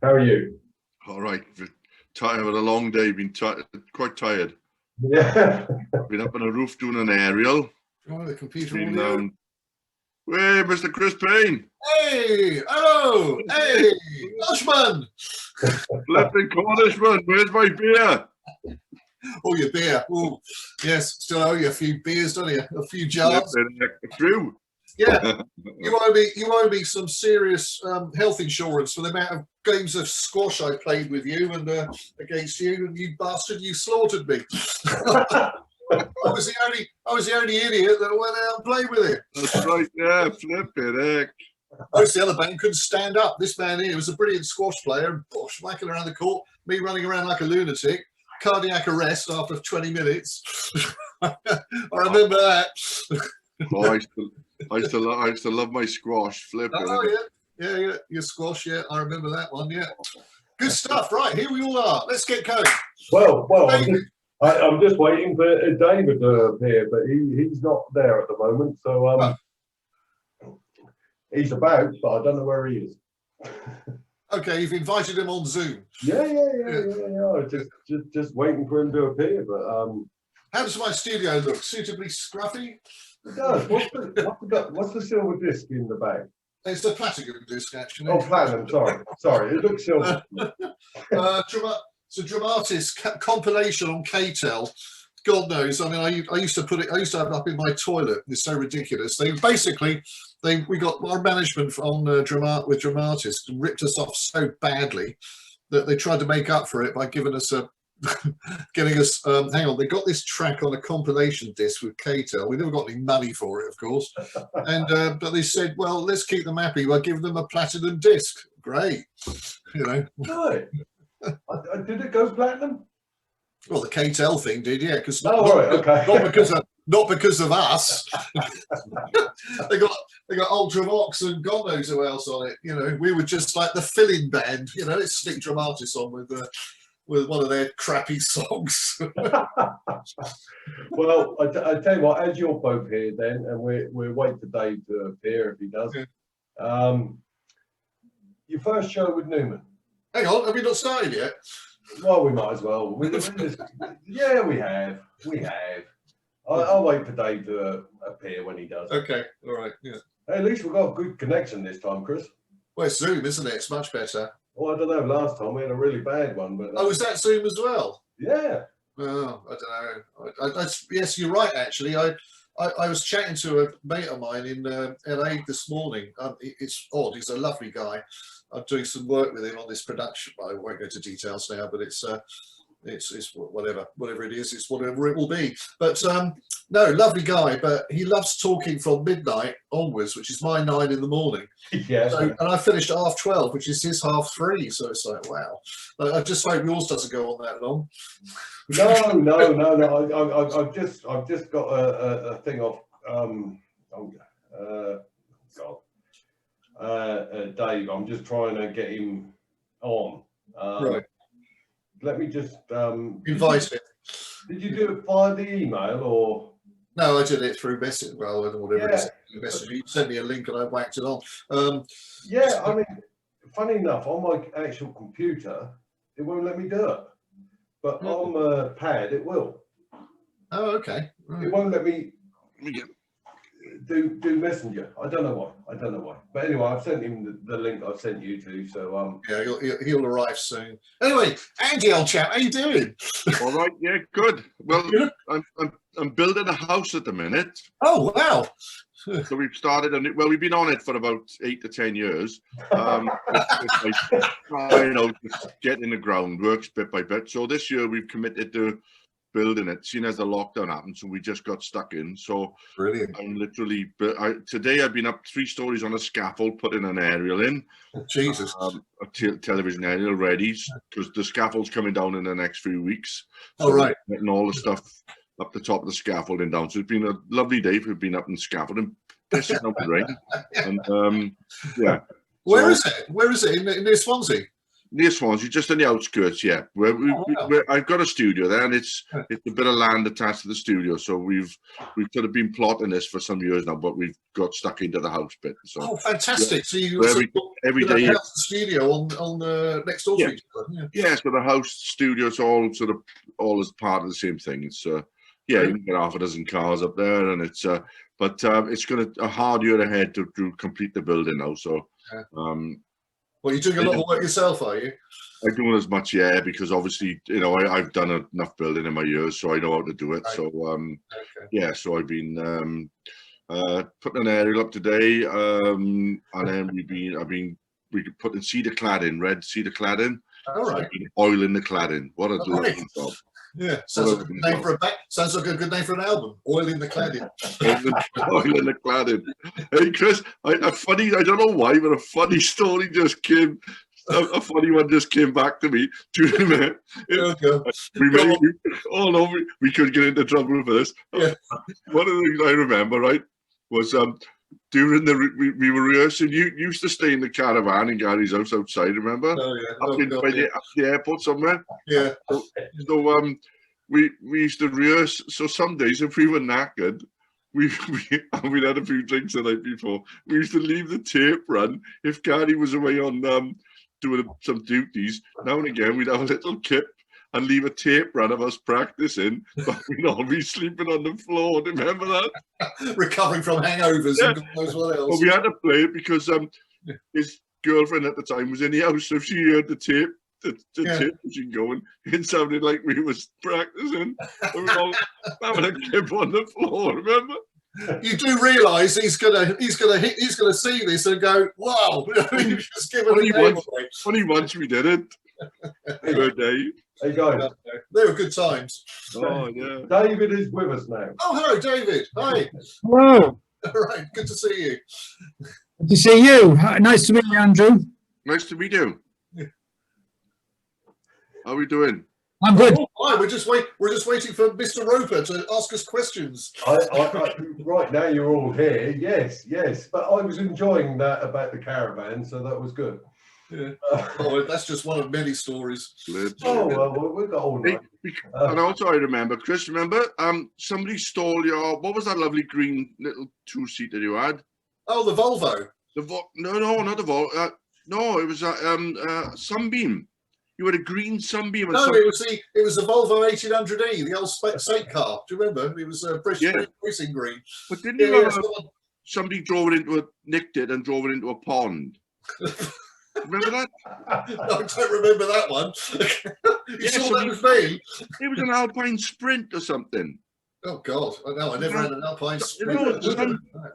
How are you? All right. Tired with a long day. Been quite tired. Yeah. Been up on a roof doing an aerial. Oh, the computer Been audio. down. Hey, Mr. Chris Payne. Hey, hello. Hey, Dutchman. Flipping Cornishman. Where's my beer? Oh, your beer. Oh, yes. Still owe you a few beers, don't you? A few jars. True. Yeah. You owe me some serious health insurance for the amount of games of squash I played with you and against you, and you bastard, you slaughtered me. I was the only idiot that went out and played with it. That's right. Yeah, flipping heck. Most the other man couldn't stand up. This man here was a brilliant squash player, whacking around the court, me running around like a lunatic, cardiac arrest after 20 minutes. I remember that. Oh, I used to love my squash. Flipping. Oh yeah, your squash. Yeah, I remember that one. Yeah, good stuff. Right, here we all are. Let's get going. Well, I'm just waiting for David to appear, but he's not there at the moment. So he's about, but I don't know where he is. Okay, you've invited him on Zoom. Yeah. Just waiting for him to appear. But how does my studio look? Suitably scruffy? It does. What's the silver disc in the bag? It's a platinum disc, actually. Oh, platinum. Sorry. It looks silver. It's a Dramatis compilation on KTEL. God knows. I mean, I used to have it up in my toilet. It's so ridiculous. We got our management on with Dramatis ripped us off so badly that they tried to make up for it by giving us hang on, they got this track on a compilation disc with KTEL. We never got any money for it, of course. And but they said, well, let's keep them happy by giving them a platinum disc. Great, you know. Good. Did it go platinum? Well, the KTEL thing did, yeah. Because not because of us. they got Ultravox and God knows who else on it. You know, we were just like the fill-in band. You know, let's stick Dramatis on with one of their crappy songs. Well, I tell you what, as you're both here then, and we'll wait for Dave to appear if he does. Yeah. Your first show with Numan. Hang on, have we not started yet? Well, we might as well. Yeah, we have. I'll wait for Dave to appear when he does. Okay, all right, yeah. Hey, at least we've got a good connection this time, Chris. Well, it's Zoom, isn't it? It's much better. Well, I don't know. Last time we had a really bad one, but was that Zoom as well? Yeah. Oh, I don't know. Yes, you're right. Actually, I was chatting to a mate of mine in LA this morning. It's odd. He's a lovely guy. I'm doing some work with him on this production. I won't go into details now, but it's whatever it is. It's whatever it will be. But no, lovely guy. But he loves talking from midnight onwards, which is my 9 in the morning. Yeah. So, and I finished at 12:30, which is his 3:30. So it's like, wow. I just hope yours doesn't go on that long. No. I've just got a thing off. Dave, I'm just trying to get him on. Right. Let me just invite him. Did you do it via the email or? No, I did it through message, well, whatever it is. Message. You sent me a link and I whacked it on. Yeah, I mean, funny enough, on my actual computer, it won't let me do it, but on the pad, it will. Oh, okay. Right. It won't let me do Messenger. I don't know why. But anyway, I've sent him the link I sent you to. So yeah, he'll arrive soon. Anyway, Andy, old chap, how you doing? All right. Yeah, good. Well, I'm building a house at the minute. Oh wow! So we've started we've been on it for about 8 to 10 years. Just getting the groundwork bit by bit. So this year we've committed to building it, seeing as the lockdown happened, so we just got stuck in. So brilliant. I'm literally today I've been up 3 stories on a scaffold, putting an aerial in. Jesus. A television aerial ready, because the scaffold's coming down in the next few weeks. So all right. Getting all the stuff up the top of the scaffolding down. So it's been a lovely day for being up in scaffolding, pissing out the rain. And yeah. Where is it? In Swansea? near Swansea, just on the outskirts. Yeah, where I've got a studio there, and it's a bit of land attached to the studio. So we've sort of been plotting this for some years now, but we've got stuck into the house bit. So fantastic! Yeah. So you every day house the studio on next door to each other. Yeah, so the house studio's all as part of the same thing. It's you can get half a dozen cars up there, and it's but it's going to a hard year ahead to complete the building now. So well, you're doing a lot of work yourself, are you? I'm doing as much, because obviously, I've done enough building in my years, so I know how to do it. Right. So so I've been putting an aerial up today, and then I've been putting cedar cladding, red cedar cladding. All right. Oiling the cladding. What a lovely job. Yeah, sounds like a good name for sounds like a good name for an album. Oiling the cladding. Oiling the cladding. Hey Chris, a funny, I don't know why, but a funny story just came. A funny one just came back to me. Do you remember? We could get into trouble for this. Yeah. One of the things I remember, right, was during we were rehearsing. You used to stay in the caravan in Gary's house outside. Remember? Oh yeah. Up the airport somewhere. Yeah. So we used to rehearse. So some days if we were knackered, we'd had a few drinks the night before. We used to leave the tape run if Gary was away on doing some duties. Now and again we'd have a little kip and leave a tape run of us practicing, but we'd all be sleeping on the floor. Do you remember that? Recovering from hangovers and God knows what else. But we had to play it because his girlfriend at the time was in the house, so if she heard the tape machine going, it sounded like we was practicing. We were all having a kip on the floor, remember? You do realise he's gonna see this and go, wow, you've just given it away. Only once we did it. Per day. Hey guys. They were good times. Oh yeah. David is with us now. Oh hello, David. Hi. Hello. All right, good to see you. Good to see you. Nice to meet you, Andrew. Nice to meet you. How are we doing? I'm good. Hi, we're just waiting for Mr. Roper to ask us questions. Right now you're all here, yes. But I was enjoying that about the caravan, so that was good. Yeah. That's just one of many stories. Well, we've got all night. And also I remember, Chris, somebody stole what was that lovely green little two-seater you had? Oh, the Volvo. No, not the Volvo. No, it was a Sunbeam. You had a green Sunbeam. No, it was the Volvo 1800E, the old state car. Do you remember? It was a British racing green. But didn't somebody nicked it and drove it into a pond? Remember that? No, I don't remember that one. You saw that with me. It was an Alpine Sprint or something. Oh God! No, I never had an Alpine Sprint.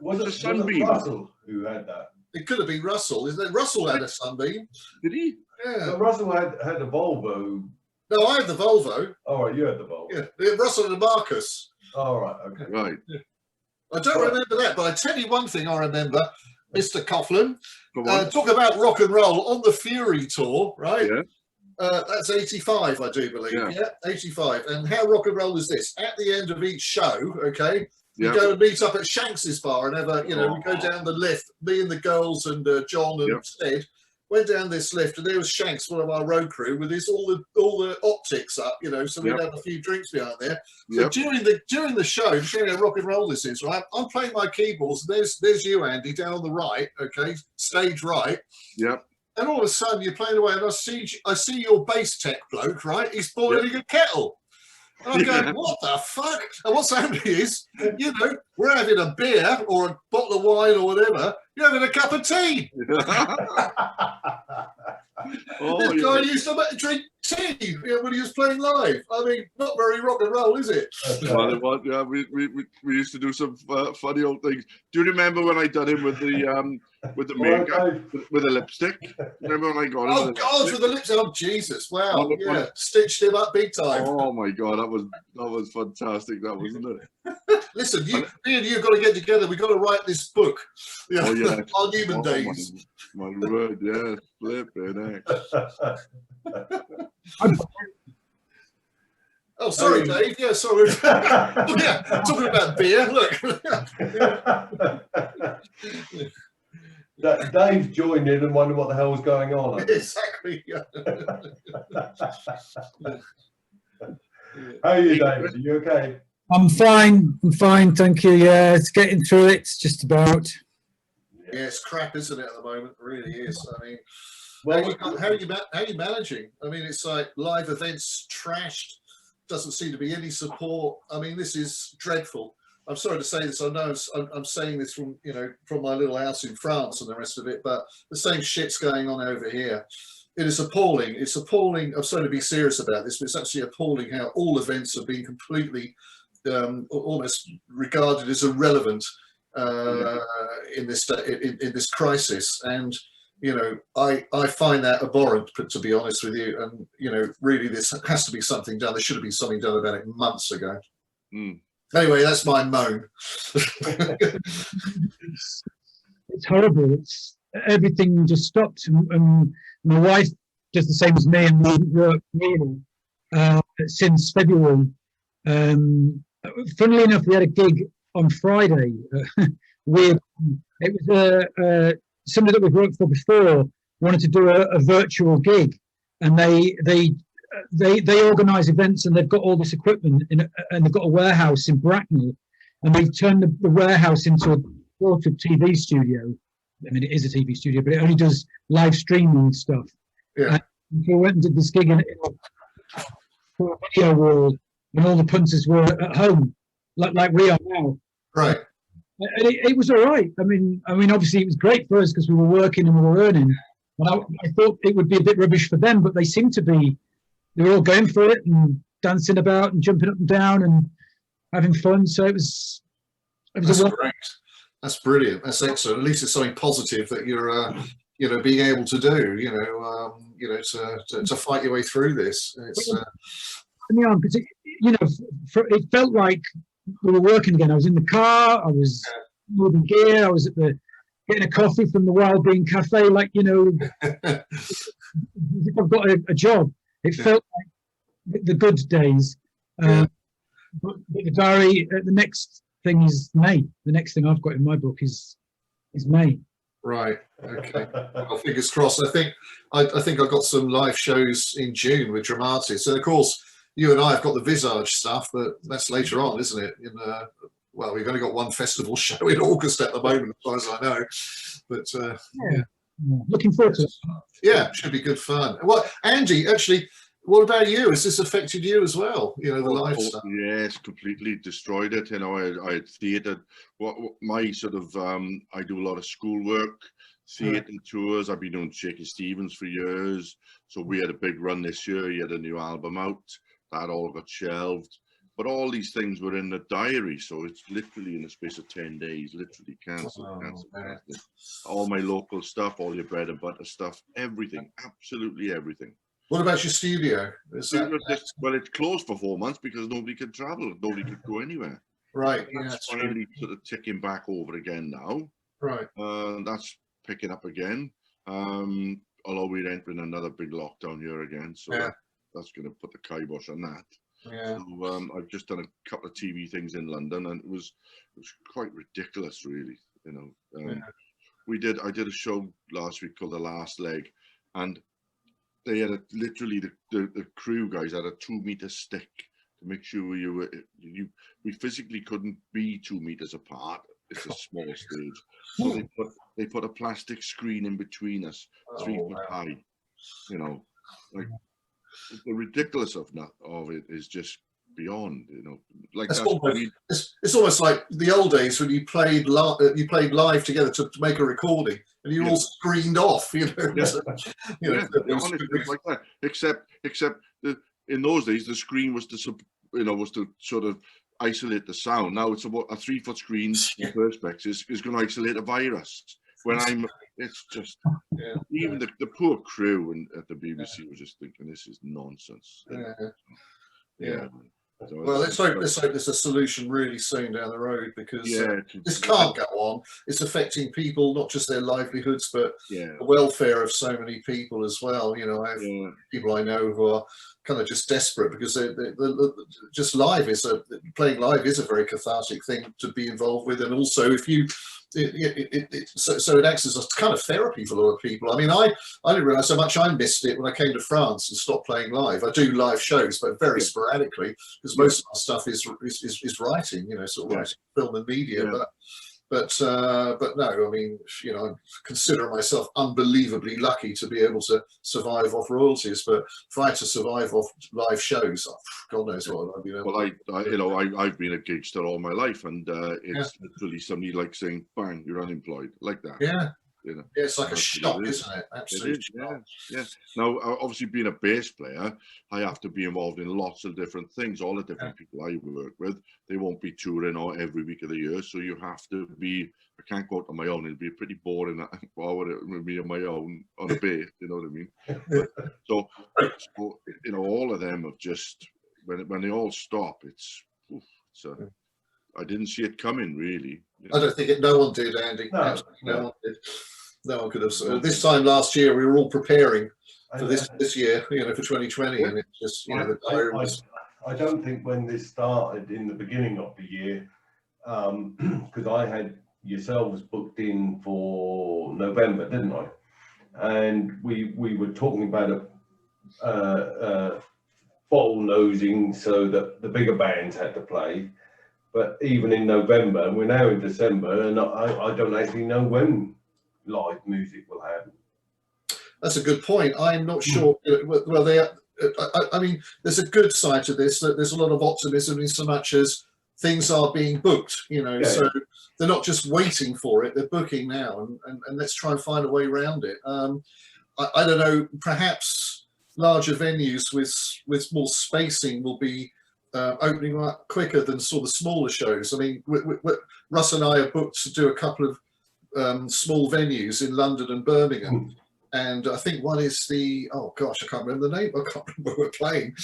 Was it Sunbeam Russell who had that? It could have been Russell. Isn't it? Russell had a Sunbeam. Did he? Yeah. So Russell had a Volvo. No, I had the Volvo. All right, you had the Volvo. Yeah, Russell and Marcus. All right, okay. Right. Yeah. I don't remember that, but I tell you one thing I remember, Mr. Coughlan. Talk about rock and roll on the Fury tour, right? Yeah. That's 85, I do believe. Yeah, 85. And how rock and roll is this? At the end of each show, okay, we go and meet up at Shanks's bar and we go down the lift. Me and the girls and John and Ted went down this lift, and there was Shanks, one of our road crew, with all the optics up, so we'd have a few drinks behind there. So during the show, to show you how rock and roll this is, right? I'm playing my keyboards, and there's you, Andy, down on the right, okay, stage right. Yep. And all of a sudden you're playing away, and I see your bass tech bloke, right? He's boiling a kettle. And I'm going, what the fuck? And what's happening is, we're having a beer or a bottle of wine or whatever. You're having a cup of tea. This guy used to drink tea when he was playing live. I mean, not very rock and roll, is it? Well, it was, yeah, we used to do some funny old things. Do you remember when I done him with the makeup, with the lipstick? Remember when I got him? Oh God, with the lipstick! Oh Jesus! Wow, stitched him up big time. Oh my God, that was fantastic. That wasn't it? Listen, me and you got to get together. We got to write this book. Our Numan days. My word, yeah, flipping Oh, sorry, Dave. Yeah, sorry. Talking about beer. Look. Dave joined in and wondered what the hell was going on. Exactly. How are you, Dave? Are you okay? I'm fine. I'm fine. Thank you. Yeah, it's getting through it. It's just about. Yeah, it's crap, isn't it? At the moment, it really is. I mean, Well, how are you managing? I mean, it's like live events trashed. Doesn't seem to be any support. I mean, this is dreadful. I'm sorry to say this. I know I'm saying this from from my little house in France and the rest of it, but the same shit's going on over here. It is appalling. It's appalling. I'm sorry to be serious about this, but it's actually appalling how all events have been completely almost regarded as irrelevant in this crisis. And I find that abhorrent, to be honest with you. And really, this has to be something done. There should have been something done about it months ago. Anyway, that's my moan. It's horrible. It's everything just stopped. And my wife does the same as me, and we haven't worked really since February. Funnily enough, we had a gig on Friday. It was somebody that we've worked for before wanted to do a virtual gig, and they organise events, and they've got all this equipment and they've got a warehouse in Bracknell, and they've turned the warehouse into a sort of TV studio. I mean, it is a TV studio, but it only does live streaming stuff. Yeah. And we went and did this gig in a video wall, and all the punters were at home, like we are now. Right. And it was all right. I mean, obviously it was great for us because we were working and we were earning. And I thought it would be a bit rubbish for them, but they seemed to be. They were all going for it and dancing about and jumping up and down and having fun. So it was That's great. That's brilliant. That's excellent. At least it's something positive that you're being able to do. To fight your way through this. It's because it felt like we were working again. I was in the car. I was moving gear. I was at getting a coffee from the Wild Bean Cafe. Like I've got a job. It felt like the good days. But the diary. The next thing is May. The next thing I've got in my book is May. Right. Okay. Well, fingers crossed. I think I've got some live shows in June with Dramatis, and of course you and I have got the Visage stuff, but that's later on, isn't it? Well, we've only got one festival show in August at the moment, as far as I know. But yeah. Looking forward to it. Yeah, should be good fun. Well, Andy, actually, what about you? Has this affected you as well? The live stuff. Yeah, it's completely destroyed it. I had theatre. What my sort of I do a lot of schoolwork, theatre tours. I've been doing Shaky Stevens for years. So we had a big run this year. He had a new album out. That all got shelved. But all these things were in the diary. So it's literally in the space of 10 days, literally cancelled. All my local stuff, all your bread and butter stuff, everything, absolutely everything. What about your studio? Well, it's closed for 4 months because nobody could travel. Nobody could go anywhere. Right. That's finally sort of ticking back over again now. Right. That's picking up again. Although we're entering another big lockdown here again. So that's going to put the kibosh on that. Yeah. So I've just done a couple of TV things in London, and it was quite ridiculous, really. I did a show last week called The Last Leg, and they had literally the crew guys had a 2-meter stick to make sure we physically couldn't be 2 meters apart. It's a small stage, so they put a plastic screen in between us, 3 foot high. Like the ridiculous of it is just beyond. Like it's almost like the old days when you played live together to make a recording, and you all screened off. Honestly, like that. Except that in those days the screen was to sort of isolate the sound. Now it's about a 3 foot screen. In Perspex is going to isolate a virus. It's just even the poor crew at the BBC was just thinking this is nonsense. Yeah. Well, let's hope there's a solution really soon down the road, because this can't go on. It's affecting people, not just their livelihoods, but the welfare of so many people as well. I have people I know who are kind of just desperate because just playing live is a very cathartic thing to be involved with. And also, if you so it acts as a kind of therapy for a lot of people. I mean, I didn't realise how much I missed it when I came to France and stopped playing live. I do live shows, but very sporadically, because most of my stuff is writing, you know, sort of writing film and media. Yeah. But no, I mean, you know, I consider myself unbelievably lucky to be able to survive off royalties. But if I had to survive off live shows, God knows what I'd be able. Well, I've been a gigster all my life, and it's literally somebody like saying, "Bang, you're unemployed," like that. Yeah. You know, Yeah, it's like a shock, isn't it? Absolutely. Yeah. Now, obviously, being a bass player, I have to be involved in lots of different things. All the different people I work with, they won't be touring or every week of the year, so you have to be. I can't go out on my own. It'd be pretty boring. Why would it be on my own on a bass? You know what I mean? so you know, all of them have just when they all stop. I didn't see it coming, really. You know? I don't think no one did, Andy. No, no one did. No one could have. This time last year, we were all preparing for this year, you know, for 2020, and it's just, you know, I don't think when this started in the beginning of the year, because I had yourselves booked in for November, didn't I? And we were talking about bottle nosing so that the bigger bands had to play. But even in November, and we're now in December, and I don't actually know when live music will happen. That's a good point. I'm not sure. Well, I mean, there's a good side to this. That there's a lot of optimism in so much as things are being booked. You know, so they're not just waiting for it; they're booking now, and let's try and find a way around it. I don't know. Perhaps larger venues with more spacing will be opening up quicker than sort of smaller shows. I mean, Russ and I are booked to do a couple of small venues in London and Birmingham, and I think one is the I can't remember the name. I can't remember where we're playing,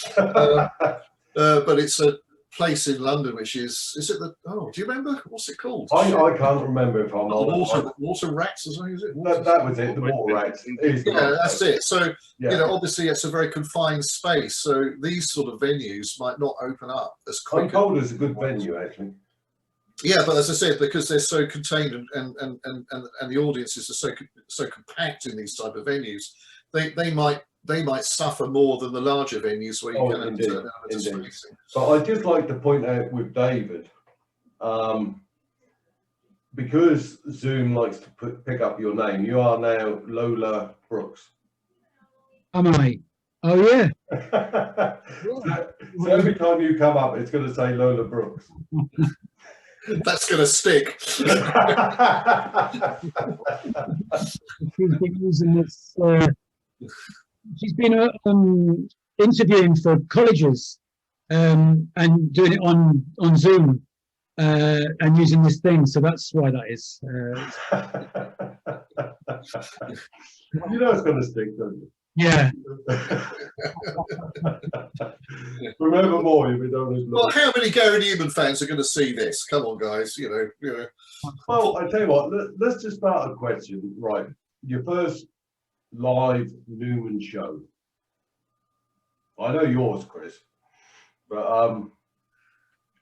but it's a place in London which is it the do you remember what's it called? I can't remember if I'm Water Rats or something, is it? That was it, the Water Rats. Yeah, that's it. So you know, obviously it's a very confined space, so these sort of venues might not open up as quickly. Untitled is a good venue, actually. Yeah, but as I said, because they're so contained and the audiences are so compact in these type of venues, they might suffer more than the larger venues where you can turn out into spacing. But I'd just like to point out with David, because Zoom likes to pick up your name, you are now Lola Brooks. Am I? Oh yeah. So every time you come up, it's going to say Lola Brooks. That's going to stick. She's been using this. She's been interviewing for colleges and doing it on Zoom and using this thing. So that's why that is. You know it's going to stick, don't you? Yeah. Remember more if you don't. Well, how many Gary Numan fans are going to see this? Come on, guys. You know. Well, I tell you what. Let's just start a question. Right, your first live Numan show. I know yours, Chris, but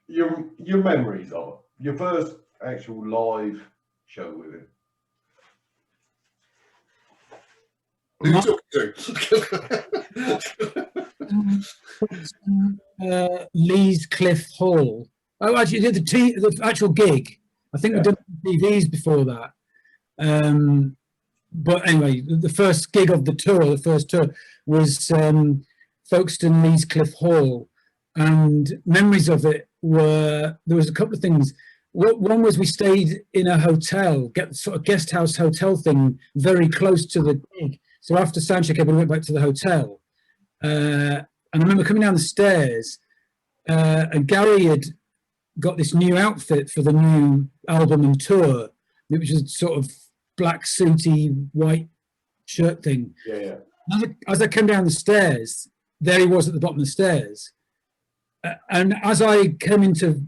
your memories of your first actual live show with him. Who are you talking to? Lee's Cliff Hall. Oh, actually, the actual gig. I think we've done TVs before that. But anyway, the first gig of the first tour was Folkestone Lee's Cliff Hall, and memories of it were there was a couple of things. One was we stayed in a hotel, sort of guest house hotel thing, very close to the gig. So after soundcheck, everybody went back to the hotel. And I remember coming down the stairs, and Gary had got this new outfit for the new album and tour, which was sort of black suity white shirt thing. Yeah. As I came down the stairs, there he was at the bottom of the stairs. And as I came into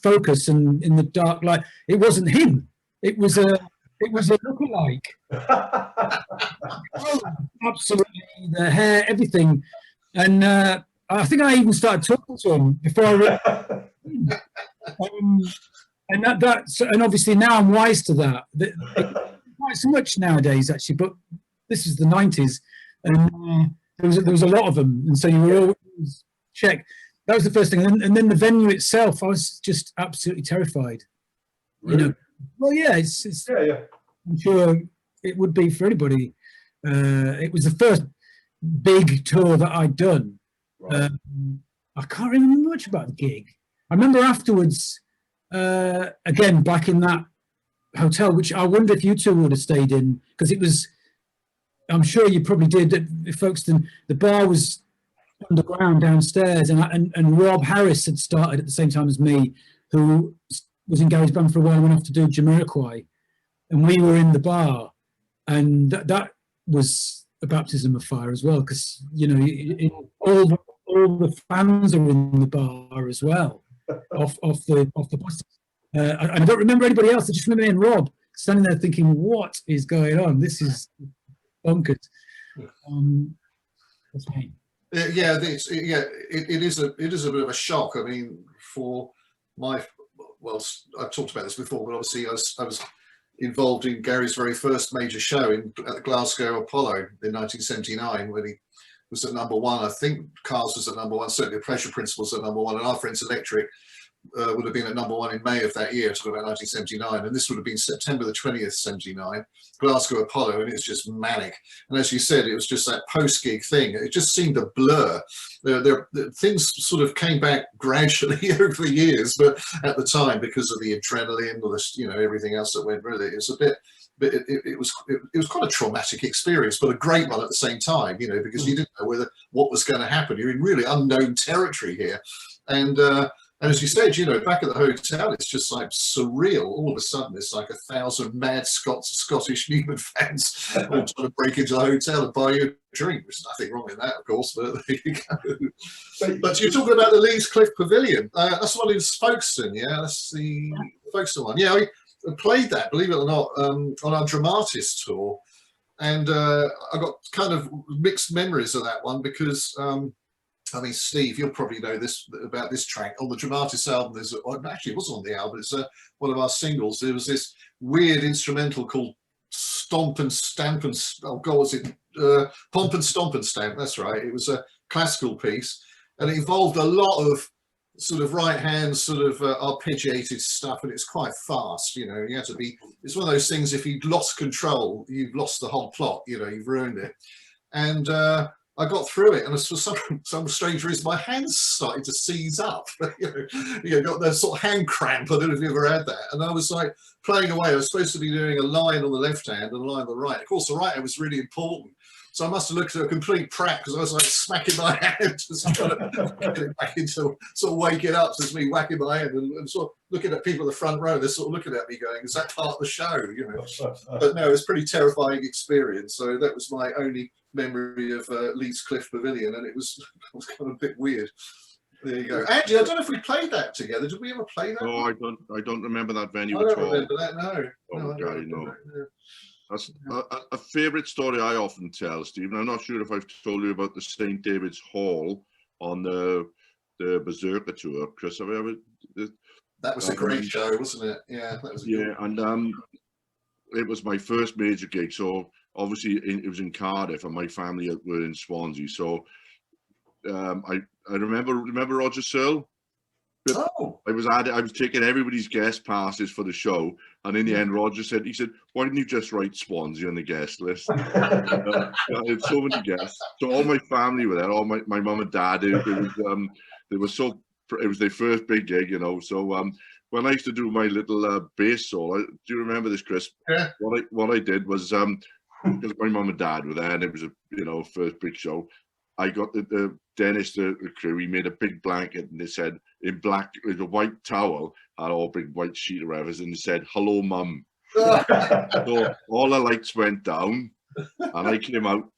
focus and in the dark light, it wasn't him. It was a lookalike. Oh, absolutely, the hair, everything. And I think I even started talking to him before I realized. And and obviously now I'm wise to that. Not so much nowadays, actually, but this is the 90s, and there was a lot of them, and so you were always check. That was the first thing, and then the venue itself, I was just absolutely terrified. Really? You know, well, yeah, it's Yeah. I'm sure it would be for anybody. It was the first big tour that I'd done. Right. I can't remember much about the gig. I remember afterwards, again, back in that hotel, which I wonder if you two would have stayed in, because it was, I'm sure you probably did, Folkestone. The bar was underground downstairs, and Rob Harris had started at the same time as me, who was in Gary's band for a while and went off to do Jamiroquai, and we were in the bar, and that was a baptism of fire as well, because all the fans are in the bar as well, off the bus. I don't remember anybody else. I just remember me and Rob standing there thinking, "What is going on? This is bonkers." That's me. Yeah, it is a bit of a shock. I mean, for I've talked about this before, but obviously I was involved in Gary's very first major show at the Glasgow Apollo in 1979, when he was at #1. I think Cars was at #1, certainly Pleasure Principles at #1, and Our Friends Electric would have been at #1 in May of that year, to about 1979, and this would have been September the 20th, 79, Glasgow Apollo, and it was just manic. And as you said, it was just that post-gig thing. It just seemed a blur. Things sort of came back gradually over the years, but at the time, because of the adrenaline or everything else that went with it, it was a bit. But it was quite a traumatic experience, but a great one at the same time, because you didn't know what was going to happen. You're in really unknown territory here, and as you said, back at the hotel, it's just like surreal. All of a sudden, it's like 1,000 mad Scottish Numan fans all trying to break into the hotel and buy you a drink. There's nothing wrong with that, of course, but there you go. But you're talking about the Leeds Cliff Pavilion. That's the one in Folkestone, yeah? That's the Folkestone one. Yeah, I played that, believe it or not, on our Dramatis tour. And I got kind of mixed memories of that one because... I mean, Steve, you'll probably know about this track on the Dramatis album. Actually, it wasn't on the album. It's one of our singles. There was this weird instrumental called "Stomp and Stamp" and "Pomp and Stomp and Stamp." That's right. It was a classical piece, and it involved a lot of sort of right hand, sort of arpeggiated stuff, and it's quite fast. You have to be. It's one of those things. If you've lost control, you've lost the whole plot. You've ruined it, and. I got through it, and for some strange reason, my hands started to seize up. Got that sort of hand cramp. I don't know if you ever had that. And I was like playing away. I was supposed to be doing a line on the left hand and a line on the right. Of course, the right hand was really important. So I must have looked at a complete prat because I was like smacking my hand, just trying to get it back into sort of wake it up. So it's me whacking my hand and sort of looking at people in the front row. They're sort of looking at me going, "Is that part of the show?" But no, it was a pretty terrifying experience. So that was my only memory of Leeds Cliff Pavilion, and it was kind of a bit weird. There you go. Andy, I don't know if we played that together. Did we ever play that? No, I don't remember that venue I at don't all. remember that. No. Oh, no, Gary, no. That's a favourite story I often tell, Stephen. I'm not sure if I've told you about the St. David's Hall on the Berserker tour. Chris, have you ever? That was a great show, wasn't it? Yeah, that was. And it was my first major gig. So obviously it was in Cardiff, and my family were in Swansea. So I remember Roger Searle. Oh. I was taking everybody's guest passes for the show, and in the end, Roger said, "Why didn't you just write Swansea on the guest list?" I had so many guests. So all my family were there. All my mum and dad. It was their first big gig, So when I used to do my little bass solo, do you remember this, Chris? Yeah. What I did was because my mum and dad were there, and it was a first big show. I got the Dennis, the crew. He made a big blanket, and they said in black with a white towel and all big white sheet of revers, and they said, "Hello, Mum." So all the lights went down, and I came out.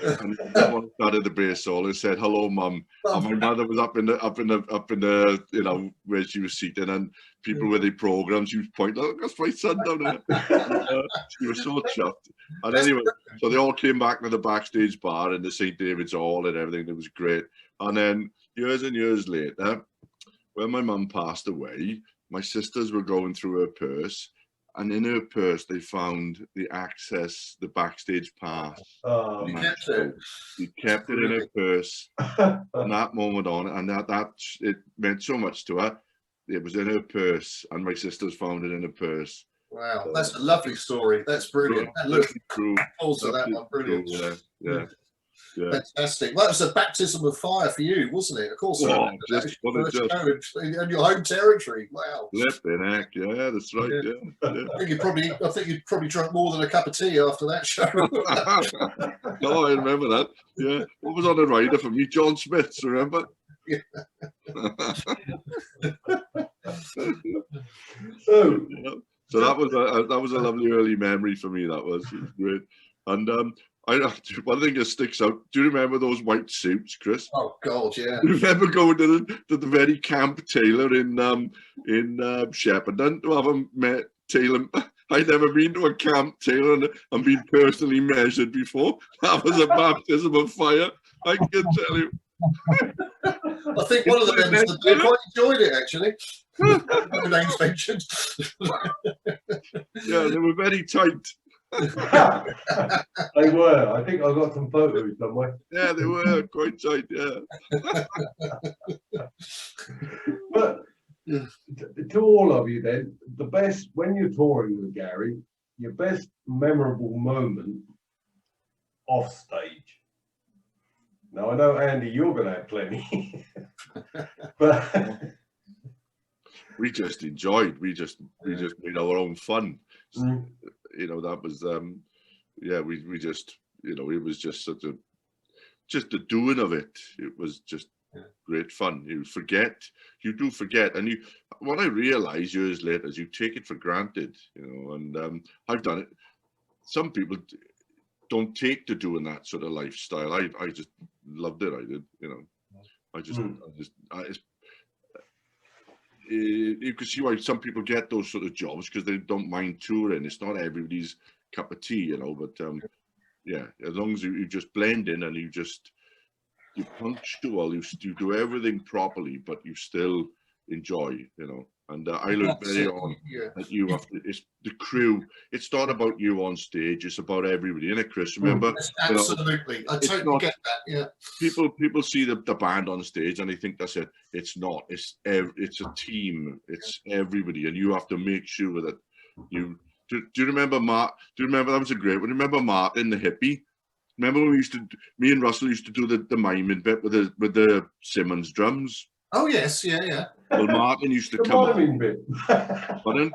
And someone started the bass solo and said, "Hello, Mum." And my mother was up in the where she was seated, and people with their programs, she was pointing, "Look, that's my son down there." And, she was so chuffed. And anyway, so they all came back to the backstage bar in the St. David's Hall and everything. It was great. And then years and years later, when my mum passed away, my sisters were going through her purse, and in her purse they found the backstage pass. You kept it. She kept it in her purse from that moment on, and that it meant so much to her. It was in her purse, and my sisters found it in her purse. Wow, that's a lovely story. That's brilliant. And look, also that one, brilliant. Yeah. Fantastic. Well, that was a baptism of fire for you, wasn't it? Of course. Oh, in your home territory. Wow. Flipping heck, yeah, that's right. Yeah. I think you'd probably drunk more than a cup of tea after that show. No, I remember that. Yeah. What was on the rider for me? John Smith's, remember? Yeah. So that was a lovely early memory for me. That was great. And one thing that sticks out. Do you remember those white suits, Chris? Oh God, yeah. You remember going to the very camp tailor in Shepparton to have him tailor? I'd never been to a camp tailor and been personally measured before. That was a baptism of fire, I can tell you. I think one of the members of the day quite enjoyed it, actually. No names mentioned. Yeah, they were very tight. They were. I think I got some photos somewhere. Yeah, they were quite tight. Yeah. But to all of you, then, the best when you're touring with Gary, your best memorable moment off stage. Now I know, Andy, you're going to have plenty, but we just enjoyed. We just made our own fun. You know, that was we just, you know, it was just such just the doing of it. It was just great fun. You do forget, and what I realized years later is you take it for granted, you know, and I've done it. Some people don't take to doing that sort of lifestyle. I just loved it. I did, you know. You can see why some people get those sort of jobs, because they don't mind touring. It's not everybody's cup of tea, you know. But yeah, as long as you just blend in and you're punctual, you do everything properly, but you still enjoy, you know. And I learned very on that you have to. It's the crew. It's not about you on stage. It's about everybody, isn't it, Chris? Remember? Absolutely, I totally get that. Yeah. People see the band on stage and they think that's it. It's not. It's a team. It's everybody, and you have to make sure that you. Do you remember Mark? Do you remember that was a great one? Remember Martin the hippie? Remember when me and Russell used to do the miming bit with the Simmons drums? Oh yes, yeah. Well, Martin used to come miming bit. Pardon?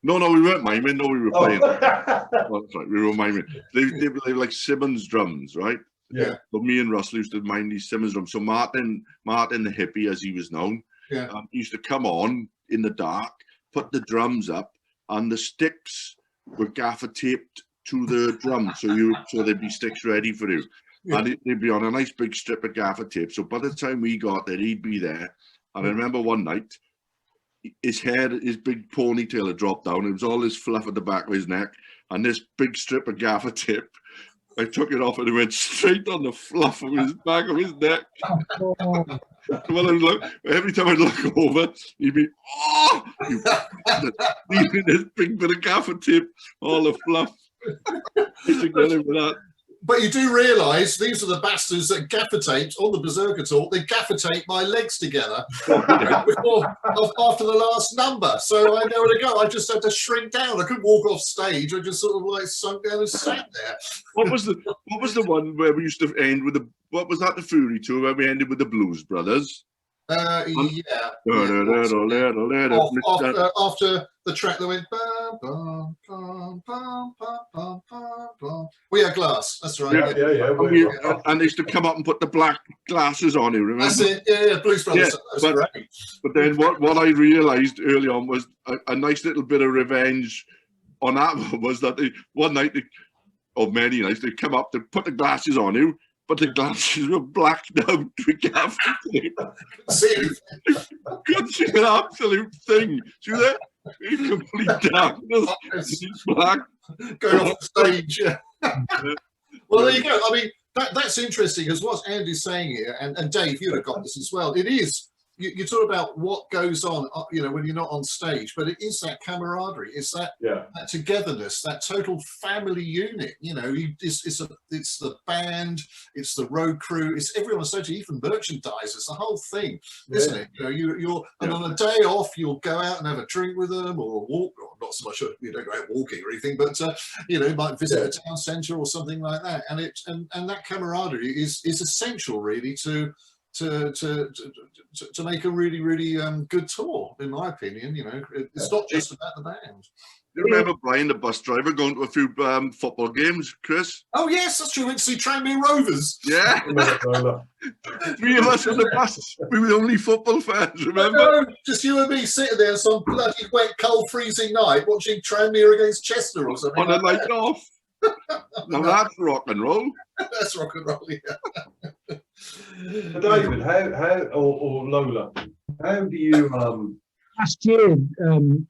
No, we weren't miming. No, we were playing. Oh, that's right, we were miming. They were like Simmons drums, right? Yeah. But me and Russell used to mime these Simmons drums. So Martin the hippie, as he was known, used to come on in the dark, put the drums up, and the sticks were gaffer taped to the drums, so they'd be sticks ready for you. Yeah. And they'd be on a nice big strip of gaffer tape. So by the time we got there, he'd be there. And I remember one night, his big ponytail had dropped down. It was all this fluff at the back of his neck, and this big strip of gaffer tape. I took it off and it went straight on the fluff of his back of his neck. Well, every time I'd look over, he'd be, leaving this big bit of gaffer tape, all the fluff. Together with that. But you do realise these are the bastards that gaffer taped on the Berserker Talk. They gaffer taped my legs together after the last number. So I know where to go. I just had to shrink down. I couldn't walk off stage. I just sort of like sunk down and sat there. What was the one where we used to end with what was that, the Fury tour where we ended with the Blues Brothers? Yeah. After the track that went bum, bum, bum, bum, bum, bum, bum. We Are Glass. That's right. Yeah. And they used to come up and put the black glasses on you. Remember? That's it. Yeah. Blues Brothers. Yeah, but then what I realised early on was a nice little bit of revenge on that one was that one night, or many nights, they come up to put the glasses on you. But the glasses were blacked out with gaffer tape. Couldn't see an absolute thing. See that? In complete darkness. It's black. Going off the stage. Well, there you go. I mean, that's interesting, as what Andy's saying here, and Dave, you'd have got this as well. It is you talk about what goes on, you know, when you're not on stage, but it is that camaraderie, it's that, that togetherness, that total family unit. You know, it's the band, it's the road crew, it's everyone on stage, even merchandisers, the whole thing, isn't it? You know, you're and on a day off, you'll go out and have a drink with them, or a walk, or not so much, you don't go out walking or anything, but you know, you might visit a town centre or something like that, and that camaraderie is essential, really, to make a really good tour, in my opinion. You know, it's not just about the band. You remember Brian, the bus driver, going to a few football games, Chris? Oh yes, that's true. We went to see Tranmere Rovers. Yeah. 3 of us on the bus. We were the only football fans, remember? No, just you and me sitting there some bloody wet, cold, freezing night watching Tranmere against Chester or something. On a night off. Now that's rock and roll. That's rock and roll, yeah. David, how or Lola, how do you Last year,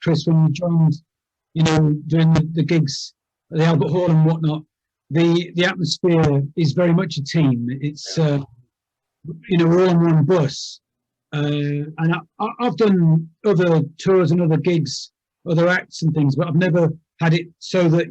Chris, when you joined, you know, doing the gigs at the Albert Hall and whatnot, the atmosphere is very much a team. It's you know, we're all on one bus, and I've done other tours and other gigs, other acts and things, but I've never had it so that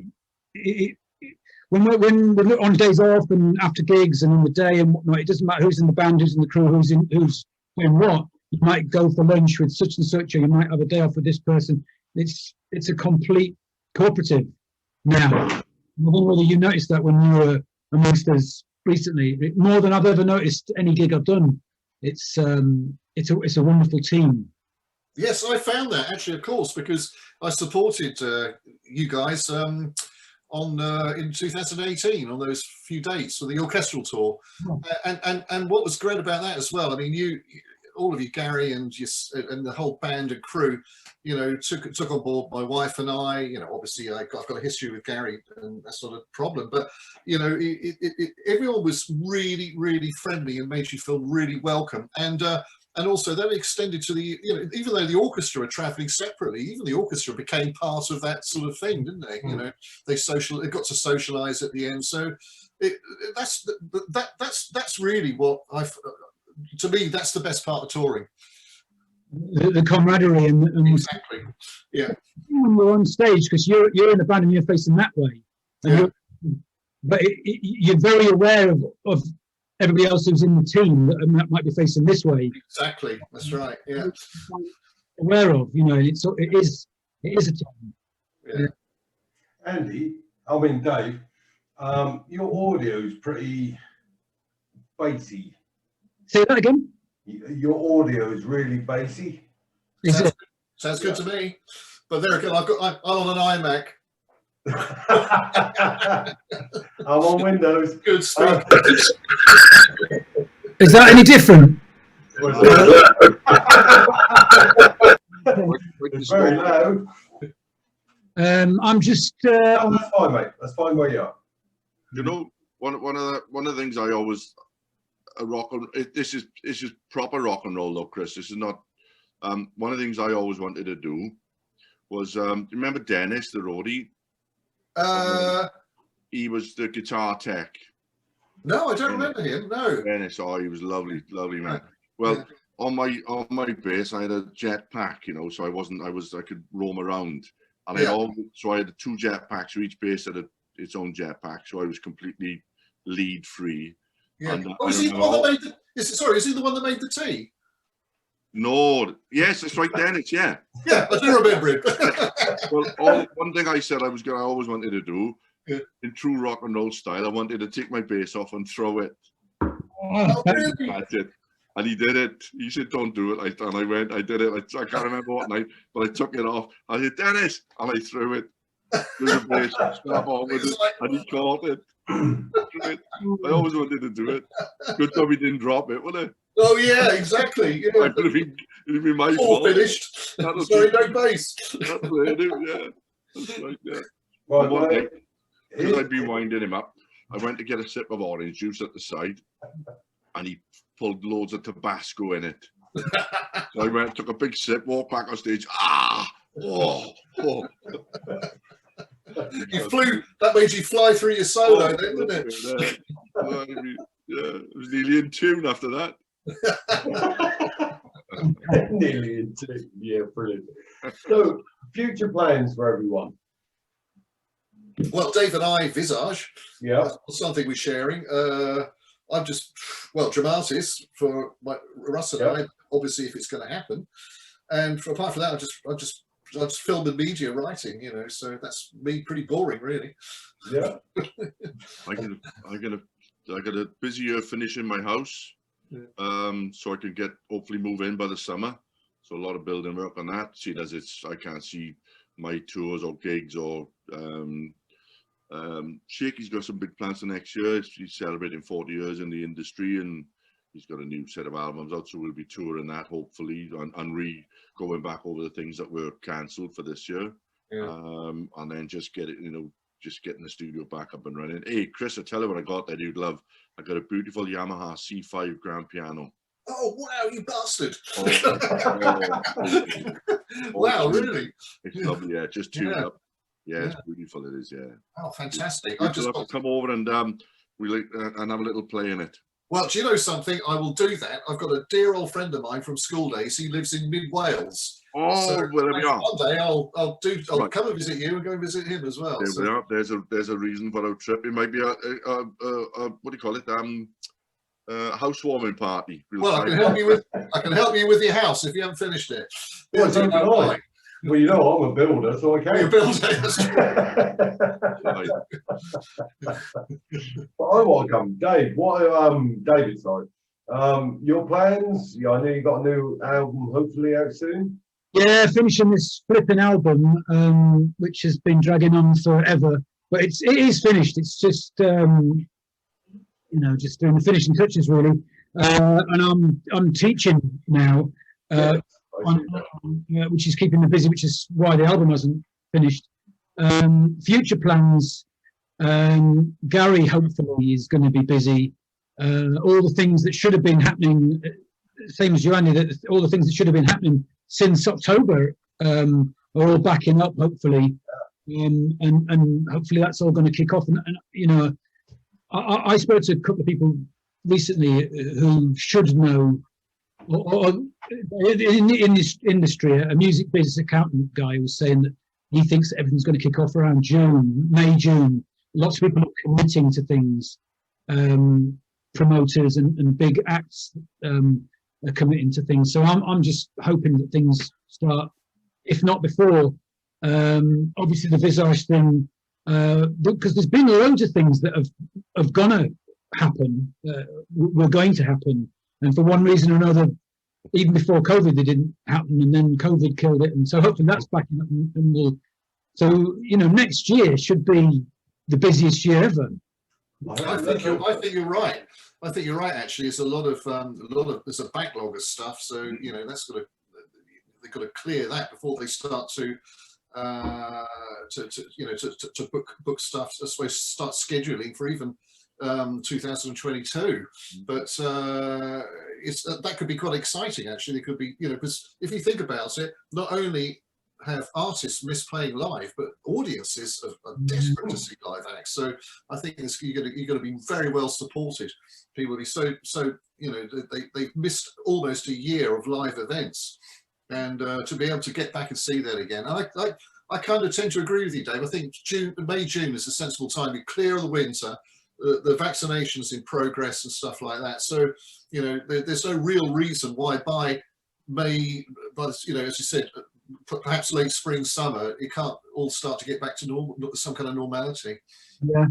when we're on days off and after gigs and on the day and whatnot, it doesn't matter who's in the band, who's in the crew, who's doing what. You might go for lunch with such and such, or you might have a day off with this person. It's a complete cooperative now. I don't know whether you noticed that when you were amongst us recently. More than I've ever noticed any gig I've done. It's a wonderful team. Yes, I found that actually, of course, because I supported you guys in 2018 on those few dates for the orchestral tour, and what was great about that as well, I mean, all of you, Gary and the whole band and crew, you know, took on board my wife and I. You know, obviously I've got a history with Gary, and that's not a problem. But you know, everyone was really friendly and made you feel really welcome. And also that extended to the, you know, even though the orchestra are travelling separately, even the orchestra became part of that sort of thing, didn't they? You know, they got to socialise at the end. So that's really what to me, that's the best part of touring. The camaraderie and exactly, yeah. When we're on stage, because you're in the band and you're facing that way, but you're very aware of everybody else who's in the team that might be facing this way. Exactly, that's right. Yeah, aware of, you know, and it is a team. Yeah. Andy, I mean Dave, your audio is pretty bassy. Say that again. Your audio is really bassy. Sounds good to me. But there again, I'm on an iMac. I'm on Windows. Good speak. Is that any different? It's very loud. I'm just. That's fine, mate. That's fine where you are. You know, one of the things I always. This is proper rock and roll though, Chris. This is not one of the things I always wanted to do was you remember Dennis the roadie? He was the guitar tech. No, I don't remember him. No. Dennis, he was lovely man. Well, on my bass I had a jetpack, you know, so I could roam around, and I had 2 jetpacks. So each bass had its own jetpack, so I was completely lead free. Yeah. Is he the one that made the? Is he the one that made the tea? No. Yes, that's right, Dennis. Yeah. Yeah, I do remember it. Well, one thing I said I always wanted to do, in true rock and roll style, I wanted to take my bass off and throw it. Oh, really? That's it. And he did it. He said, "Don't do it." I did it. I can't remember what night, but I took it off. I said, "Dennis," and I threw it. There's a bass, snap on with it, and he caught it. I always wanted to do it. Good job he didn't drop it, wasn't it? Oh yeah, exactly. Yeah. It'd have been my fault. Finished. Sorry, no bass. That's it, yeah. That's right, yeah. Right, one day, because I'd been winding him up, I went to get a sip of orange juice at the side, and he pulled loads of Tabasco in it. So I took a big sip, walked back on stage. That made you fly through your solo, didn't it? Yeah, it was nearly in tune after that. Nearly in two. Yeah, brilliant. So, future plans for everyone. Well, Dave and I, Visage, Yeah. something we're sharing. I'm just, well, Dramatis for Russ and I, obviously, if it's going to happen. And apart from that, I just film and media writing, you know, so that's me, pretty boring, really. Yeah. I got a busy year finishing my house, so I can hopefully move in by the summer. So a lot of building work on that. See, I can't see my tours or gigs or Shaky's got some big plans for next year. He's celebrating 40 years in the industry, and he's got a new set of albums out, so we'll be touring that hopefully, and going back over the things that were cancelled for this year. And then just getting the studio back up and running. Hey, Chris, I tell you what I got that you'd love. I got a beautiful Yamaha C5 grand piano. Oh, wow, you bastard. Wow, really? It's lovely, yeah, just tuned up. Yeah, it's beautiful, it is, yeah. Oh, fantastic. I've just got to come over and and have a little play in it. Well, do you know something? I will do that. I've got a dear old friend of mine from school days. He lives in mid Wales. Oh, so well, there we are. One day I'll come and visit you and go and visit him as well. There we are. There's a reason for our trip. It might be a what do you call it? Housewarming party. Well, I can help you with your house if you haven't finished it. Well, you know, I'm a builder, so I can. You're a builder. But I want to come, Dave. David, sorry. Your plans? Yeah, I know you got a new album hopefully out soon. Yeah, finishing this flipping album, which has been dragging on forever, but it is finished. It's just just doing the finishing touches really, and I'm teaching now. Which is keeping me busy, which is why the album hasn't finished. Future plans, Gary hopefully is going to be busy. All the things that should have been happening, same as you, Andy, that all the things that should have been happening since October are all backing up, hopefully. And hopefully that's all going to kick off. And I spoke to a couple of people recently who should know, or in this industry, a music business accountant guy was saying that he thinks that everything's going to kick off around May, June. Lots of people are committing to things. Promoters and big acts are committing to things. So I'm just hoping that things start, if not before. Obviously, the Visage thing, because there's been loads of things that have gonna happen, were going to happen. And for one reason or another, even before COVID, they didn't happen, and then COVID killed it. And so hopefully that's backing up, and we'll. So next year should be the busiest year ever. I think you're right. I think you're right. Actually, it's a lot of there's a backlog of stuff. So they've got to clear that before they start to book stuff. I suppose start scheduling for even 2022, but that could be quite exciting. Actually, it could be, because if you think about it, not only have artists miss playing live, but audiences are desperate to see live acts. So I think you're going to be very well supported. People will be so they've missed almost a year of live events, and to be able to get back and see that again. I kind of tend to agree with you, Dave. I think May, June is a sensible time. We clear of the winter. The vaccinations in progress and stuff like that. So, there's no real reason why by May, as you said, perhaps late spring, summer, it can't all start to get back to normal, some kind of normality. Yeah.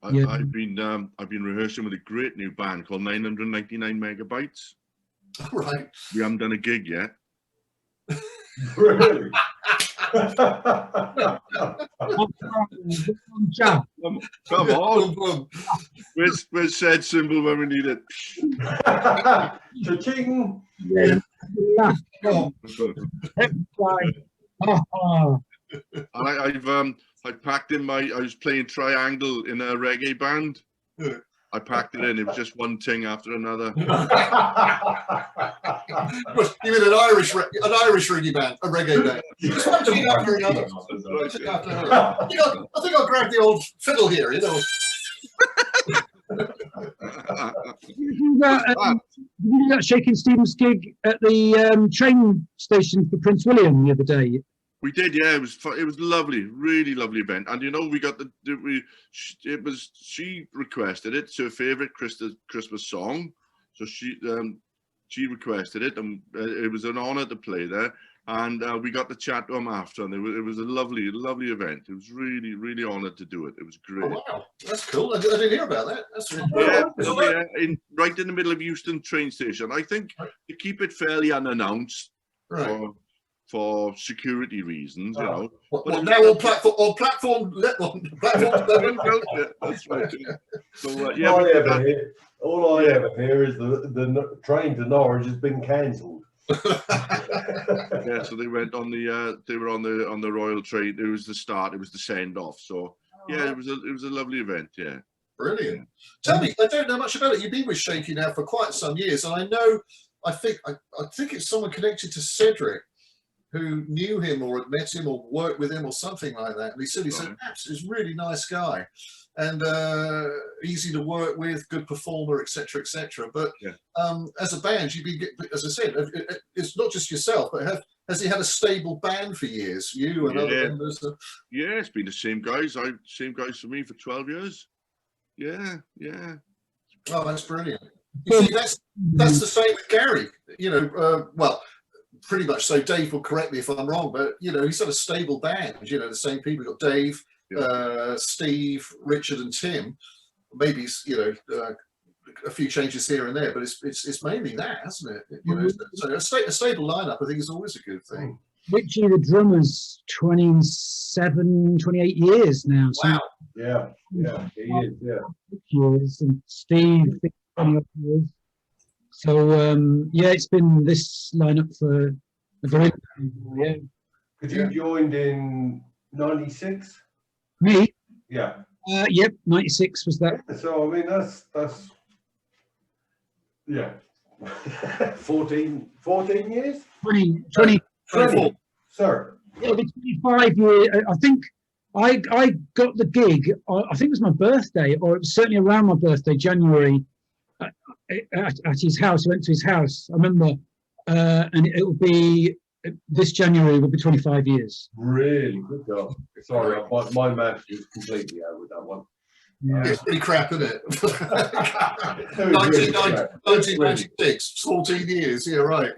I've been rehearsing with a great new band called 999 Megabytes. All right. We haven't done a gig yet. Really? Come on. Where's said symbol when we need it? Cha-ching. Yeah. And I packed in I was playing triangle in a reggae band. I packed it in. It was just one thing after another. You mean an Irish reggae band, a reggae band? Just one thing after another. I think I'll grab the old fiddle here. You got Shaking Stevens gig at the train station for Prince William the other day. We did, yeah. It was lovely, really lovely event. And you know, we got she requested it. It's her favourite Christmas song, so she requested it, and it was an honour to play there. And we got to chat to them after, and it was a lovely, lovely event. It was really, really honoured to do it. It was great. Oh, wow, that's cool. I didn't hear about that. That's really Right in the middle of Euston train station. I think to keep it fairly unannounced, right. For security reasons, you know. But now on platform 11. That's right. So, all I ever hear is the train to Norwich has been cancelled. Yeah, so they went on they were on the Royal train. It was the start. It was the send off. So yeah, it was a lovely event. Yeah. Brilliant. Tell me, I don't know much about it. You've been with Shaky now for quite some years, and I think it's someone connected to Cedric, who knew him or had met him or worked with him or something like that. And he said he's a really nice guy and easy to work with, good performer, etc., etc. But as a band, as I said, it's not just yourself, but has he had a stable band for years? You and other members? Yeah, it's been the same guys. Same guys for me for 12 years. Yeah. Oh, that's brilliant. You see, that's the same with Gary. You know, well, pretty much so. Dave will correct me if I'm wrong, but you know, he's got a stable band. You know, the same people. We've got Dave, Steve, Richard, and Tim. Maybe a few changes here and there, but it's mainly that, hasn't it? You know, so a stable lineup, I think, is always a good thing. Richie, the drummer's 27, 28 years now. So wow. Yeah, he is. Yeah. Years, and Steve, 20 years. So it's been this lineup for a very long time. Yeah. Because you joined in '96. Me? Yeah. Yep, 96 was that. So I mean that's 14 years. 20. 24. Sir. It'll be 25 years. I think I got the gig. I think it was my birthday, or it was certainly around my birthday, January. At his house, I went to his house. I remember, and it will be this January. Will be 25 years. Really good job. Sorry, my math is completely out with that one. Yeah. It's pretty crap, isn't it? 1996, 14 years. Yeah, right.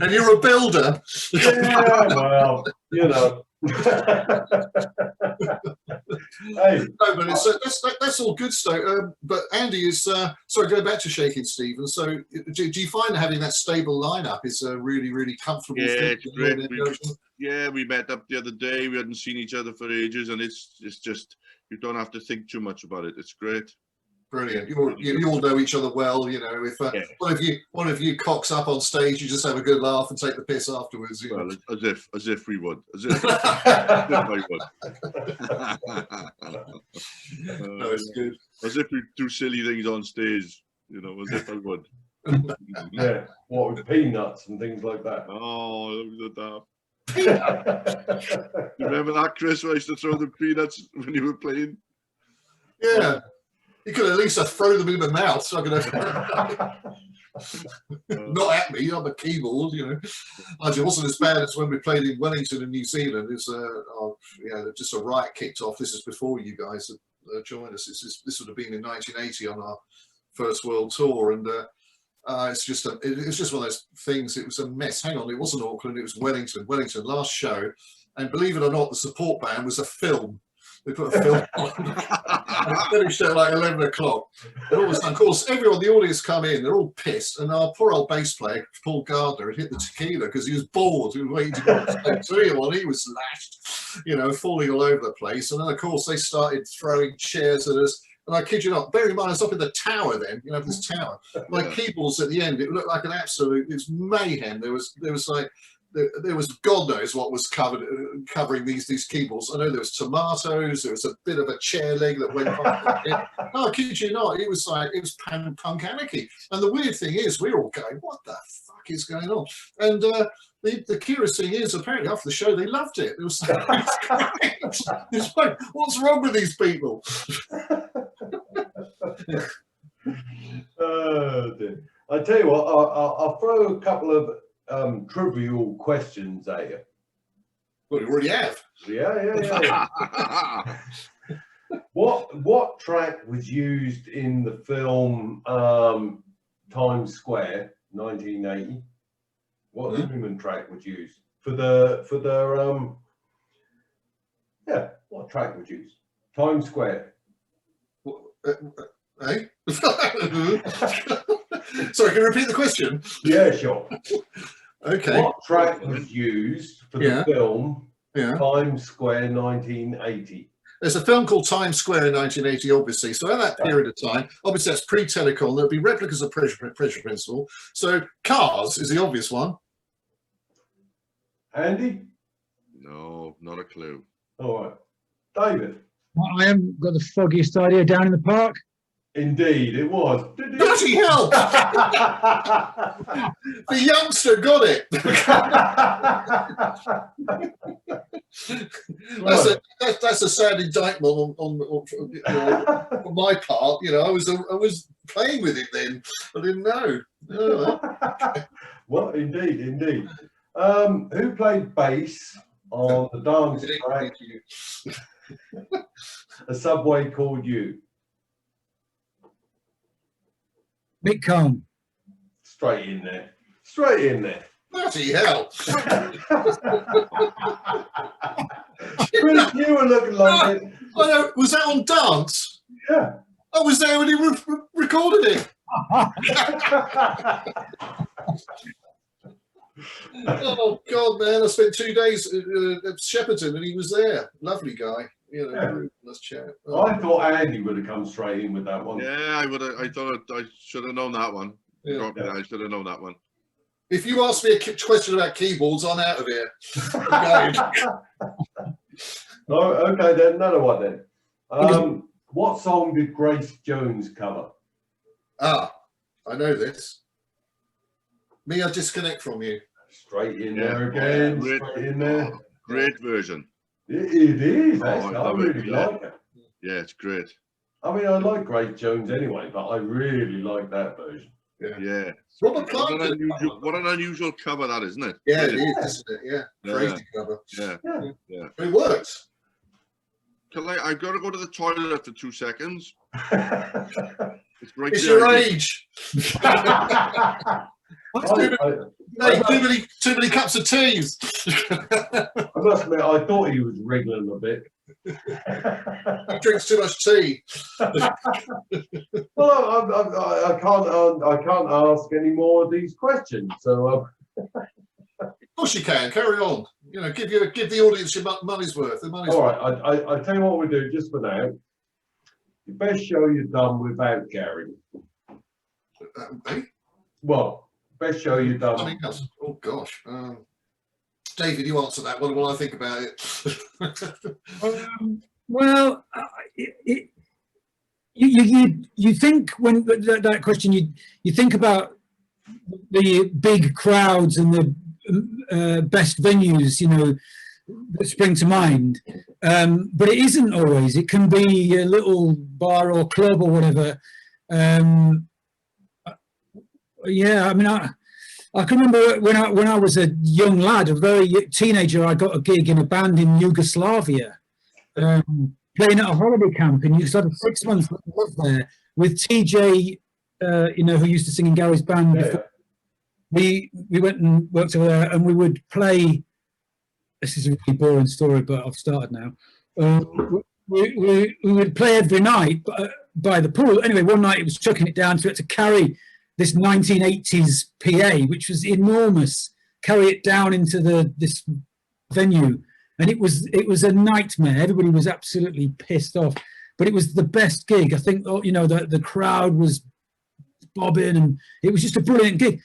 And you're a builder. Yeah, well, you know. Hey. No, but that's all good stuff. But Andy is sorry. Go back to Shaking Stevens. So, do you find having that stable lineup is a really, really comfortable thing? It's great. We met up the other day. We hadn't seen each other for ages, and it's just you don't have to think too much about it. It's great. Brilliant. You all know each other well. You know, if one of you cocks up on stage, you just have a good laugh and take the piss afterwards. You know? Well, as if we would. As if I would. No, it's good. As if we do silly things on stage. You know, as if I would. Yeah, what with peanuts and things like that. Oh, look at that. You remember that, Chris? I used to throw the peanuts when you were playing. Yeah, you could at least have thrown them in my mouth. So I could not at me. I'm a keyboard, you know. It wasn't as bad as when we played in Wellington in New Zealand. It's just a riot kicked off. This is before you guys joined us. This would have been in 1980 on our first world tour, and it's just one of those things. It was a mess. Hang on, it wasn't Auckland. It was Wellington. Wellington, last show, and believe it or not, the support band was a film. They put a film on. And it finished at like 11 o'clock. And all of a sudden, of course, everyone, the audience come in, they're all pissed. And our poor old bass player, Paul Gardner, had hit the tequila because he was bored. He was waiting to go on stage. So he was lashed, you know, falling all over the place. And then, of course, they started throwing chairs at us. And I kid you not, bear in mind, I was up in the tower then, you know, this tower. My keyboards at the end, it looked like an absolute, it was mayhem. There was God knows what was covering these keyboards. I know there was tomatoes, there was a bit of a chair leg that went by. No, I kid you not, it was punk anarchy. And the weird thing is, we're all going, what the fuck is going on? And the curious thing is, apparently after the show, they loved it. It was, it was great. It's like, what's wrong with these people? Oh, dear. I tell you what, I'll throw a couple of trivial questions at you. Well, you already have. Yeah. What track was used in the film Times Square, 1980? What Numan track was used for the what track was used? Times Square. Hey? Sorry, can you repeat the question? Yeah, sure. Okay. What track was used for the film Times Square 1980? There's a film called Times Square in 1980, obviously. So at that period of time, obviously that's pre-telecom. There'll be replicas of Pressure Principle. So Cars is the obvious one. Andy? No, not a clue. All right. David? I haven't got the foggiest idea. Down in the Park? Indeed, it was. Bloody hell! The youngster got it. That's a sad indictment on my part. You know, I was playing with it then. I didn't know. Oh. Well, indeed. Who played bass on the dance track A Subway Called You? Mick Cohn. Straight in there. Bloody hell! Chris, you were looking like it. I know. Was that on Dance? Yeah. I was there when he recorded it. Oh God, man! I spent 2 days at Shepperton, and he was there. Lovely guy. You know, let's chat. Oh. I thought Andy would have come straight in with that one. Yeah, I would have. I thought I should have known that one. Yeah. I should have known that one. If you ask me a question about keyboards, I'm out of here. No, okay then. Another one then. What song did Grace Jones cover? Ah, I know this. Me, I disconnect from you. Straight in there again. Straight in there. Great version. It is. Actually, I really like it. Yeah, it's great. I mean, I like Grace Jones anyway, but I really like that version. Yeah. Robert Plant. What an unusual cover that is, isn't it? Yeah, it is, isn't it? Yeah. Crazy cover. Yeah. It works. I've got to go to the toilet for 2 seconds. It's your age. Too many cups of teas. I must admit, I thought he was wriggling a bit. He drinks too much tea. Well, I can't ask any more of these questions. So, of course you can. Carry on. You know, give the audience your money's worth. All right. I tell you what we'll do just for now. The best show you've done without Gary. Well, best show you've done. Something else. Oh gosh. David, you answer that one while I think about it. Well, you think when that question you think about the big crowds and the best venues, you know, that spring to mind, but it isn't always. It can be a little bar or club or whatever. Yeah, I mean, I can remember when I was a young lad, a very teenager, I got a gig in a band in Yugoslavia, playing at a holiday camp in Yugoslavia. 6 months there with TJ, you know, who used to sing in Gary's band. Yeah. We went and worked over there, and we would play. This is a really boring story, but I've started now. We would play every night by the pool. Anyway, one night it was chucking it down, so we had to carry this 1980s PA, which was enormous, carry it down into this venue, and it was a nightmare. Everybody was absolutely pissed off, but it was the best gig. I think, you know, the crowd was bobbing, and it was just a brilliant gig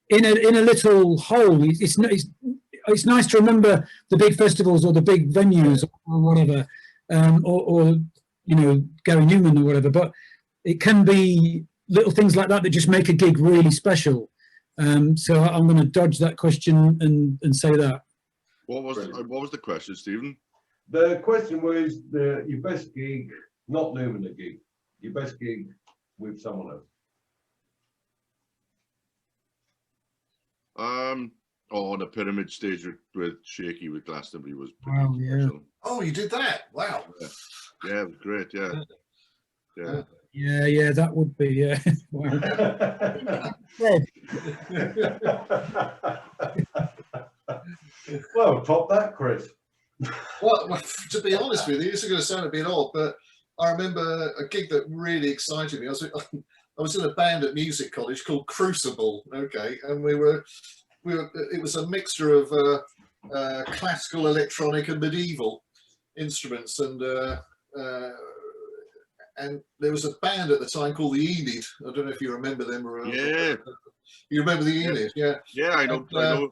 in a little hole. It's nice to remember the big festivals or the big venues or whatever, or you know, Gary Numan or whatever, but it can be little things like that that just make a gig really special. So I'm going to dodge that question and say that. What was the question, Stephen? The question was your best gig, not Numan gig, your best gig with someone else. Oh, the pyramid stage with Shaky with Glastonbury was pretty Wow, yeah. special. Oh, you did that? Wow. Yeah, it was great. Yeah. Yeah, that would be, yeah. Wow. Well, top that, Chris. Well, to be honest with you, this is going to sound a bit odd, but I remember a gig that really excited me. I was in a band at music college called Crucible, okay, and we were. It was a mixture of classical, electronic, and medieval instruments, and there was a band at the time called the Enid. I don't know if you remember them. Yeah. You remember the Enid? Yeah. Yeah, I know. And, I know.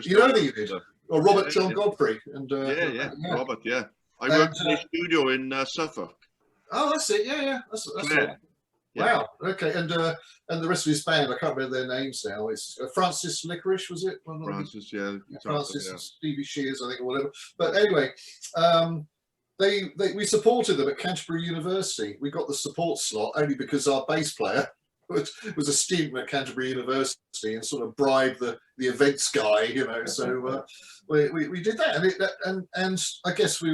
You know the Enid? Or Robert John Godfrey. And yeah, Robert. Yeah, I worked in a studio in Suffolk. Oh, that's it. Yeah. That's right. Yeah. Wow. Okay. And the rest of his band, I can't remember their names now. It's Francis Licorice, was it? Well, Francis, yeah. Francis, Yeah. Stevie Shears, I think, or whatever. But anyway, we supported them at Canterbury University. We got the support slot only because our bass player was a student at Canterbury University and sort of bribed the events guy, you know. So we did that, and I guess I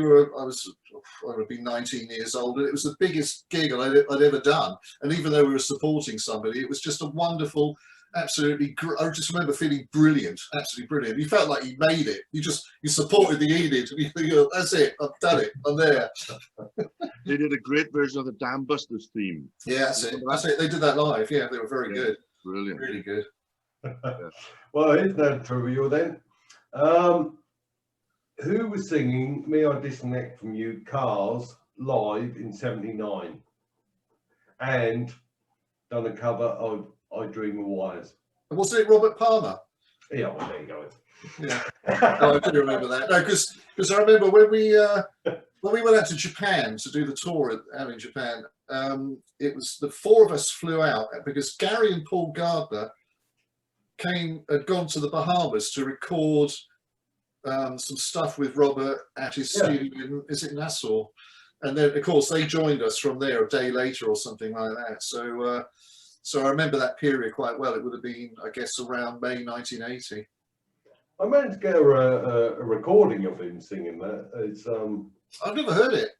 would have been 19 years old, and it was the biggest gig I'd ever done. And even though we were supporting somebody, it was just a wonderful, absolutely. I just remember feeling brilliant, absolutely brilliant. You felt like you made it. You supported the Enid, and you think, oh, that's it. I've done it. I'm there. They did a great version of the Dam Busters theme. Yeah, that's it. That's it. They did that live. Yeah, they were very good. Brilliant. Really good. Well, here's that trivial then. Who was singing "Me I Disconnect From You" Cars live in '79 and done a cover of "I Dream of Wires"? Wasn't it Robert Palmer? Yeah, well, there you go. Yeah. Oh, I do remember that. No, because I remember when we went out to Japan to do the tour out in Japan, it was the four of us flew out because Gary and Paul Gardner had gone to the Bahamas to record some stuff with Robert at his studio in, is it Nassau? And then, of course, they joined us from there a day later or something like that. So I remember that period quite well. It would have been, I guess, around May 1980. I managed to get a recording of him singing that. It's I've never heard it.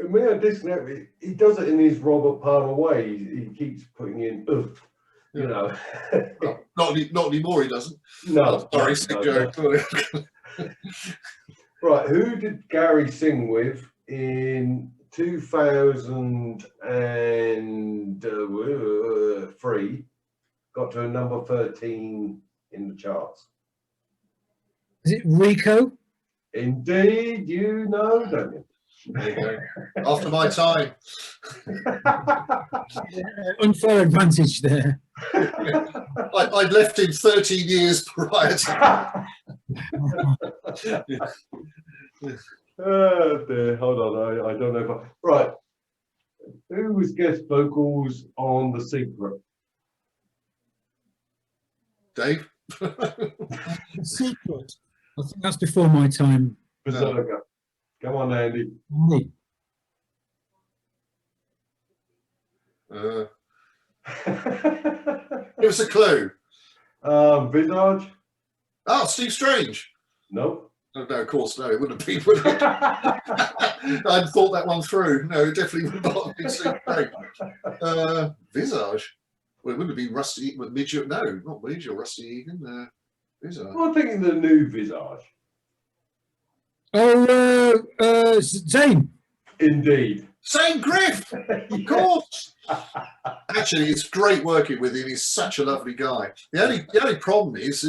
Me I Disconnect. He does it in his Robert Palmer way. He keeps putting in, you know. Well, not anymore. He doesn't. No. Sorry, sick joke. Right, who did Gary sing with in 2003? Got to a number 13 in the charts. Is it Rico? Indeed, you know, don't you? There you go. After my time. Unfair advantage there. I'd left him 13 years prior to. Oh dear, hold on, I don't know if right. Who was guest vocals on The Secret? Dave? Secret. I think that's before my time. Berserker. Come on, Andy. Give us a clue. Visage? Oh, Steve Strange. No. No, of course, no, it wouldn't have been, would it? I hadn't thought that one through. No, it definitely would not have been Steve Strange. Visage. Well, it wouldn't have been Rusty, Midge, no, not Midge or Rusty Egan. Visage. I'm thinking the new Visage. Oh, Zane. Indeed. Zane Griff, of course. Actually, it's great working with him. He's such a lovely guy. The only problem is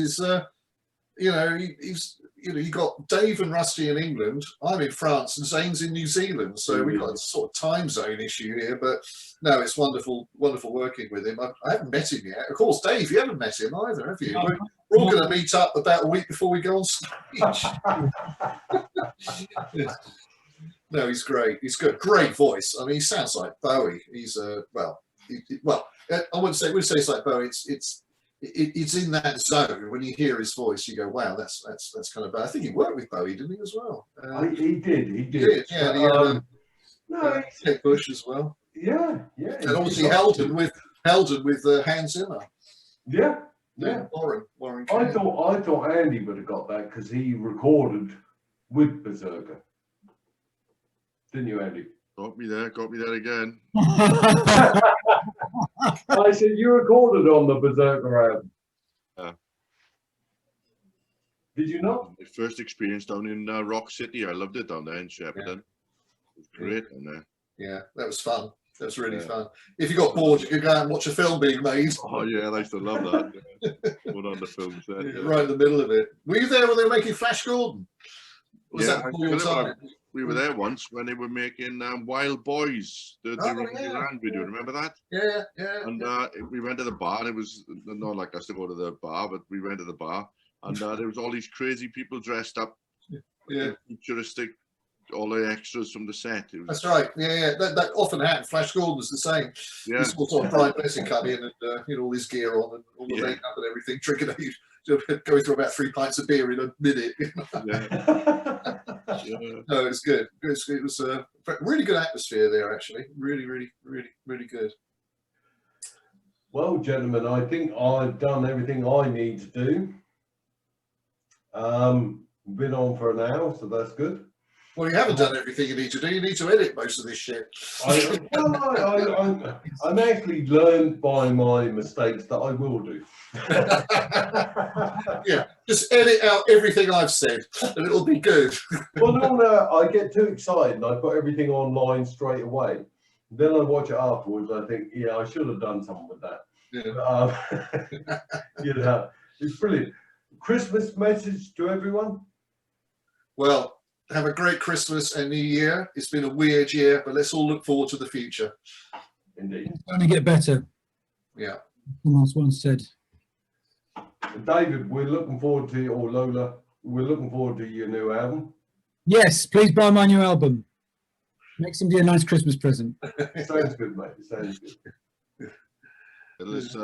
you got Dave and Rusty in England. I'm in France and Zane's in New Zealand, so we've got a sort of time zone issue here. But no, it's wonderful working with him. I haven't met him yet. Of course, Dave, you haven't met him either, have you? We're all going to meet up about a week before we go on stage. No, he's great. He's got a great voice. I mean, he sounds like Bowie. He's I wouldn't say it's like Bowie. it's in that zone. When you hear his voice, you go, "Wow, that's kind of bad." I think he worked with Bowie, didn't he, as well? He did. Yeah, But, no, Kate Bush as well. Yeah. And obviously Helden with Hans Zimmer. Yeah. Warren. I thought Andy would have got that because he recorded with Berserker. Didn't you, Andy? Got me there again. I said you recorded on the Berserker album. Yeah. Did you not? My first experience down in Rock City. I loved it down there in Shepparton. It was great down there. Yeah, that was fun. That was really fun. If you got bored, you could go out and watch a film being made. Oh yeah, I used to love that. Put on the film set. Right in the middle of it. Were you there when they were making Flash Gordon? Was that before your time? We were there once when they were making Wild Boys, the Land video. Remember that? Yeah. And we went to the bar, and it was not like us to go to the bar, but we went to the bar, and there was all these crazy people dressed up, futuristic, all the extras from the set. That's right. Yeah. That often happened. Flash Gordon was the same. Yeah. This sort of Brian Blessing come in and all his gear on and all the makeup and everything, drinking going through about 3 pints of beer in a minute. No, it's good. It was a really good atmosphere there, actually. Really good. Well, gentlemen, I think I've done everything I need to do. Been on for an hour, so that's good. Well, you haven't done everything you need to do. You need to edit most of this shit. I'm actually learned by my mistakes that I will do. Yeah, just edit out everything I've said, and it'll be good. Well, no, I get too excited and I put everything online straight away. Then I watch it afterwards. I think, yeah, I should have done something with that. Yeah. You know, it's brilliant. Christmas message to everyone. Well, have a great Christmas and New Year. It's been a weird year, but let's all look forward to the future. Indeed. It's going to get better. Yeah. Someone once said. David, we're looking forward to, or Lola, we're looking forward to your new album. Yes, please buy my new album. Make somebody a nice Christmas present. Sounds good, mate. Sounds good. Let's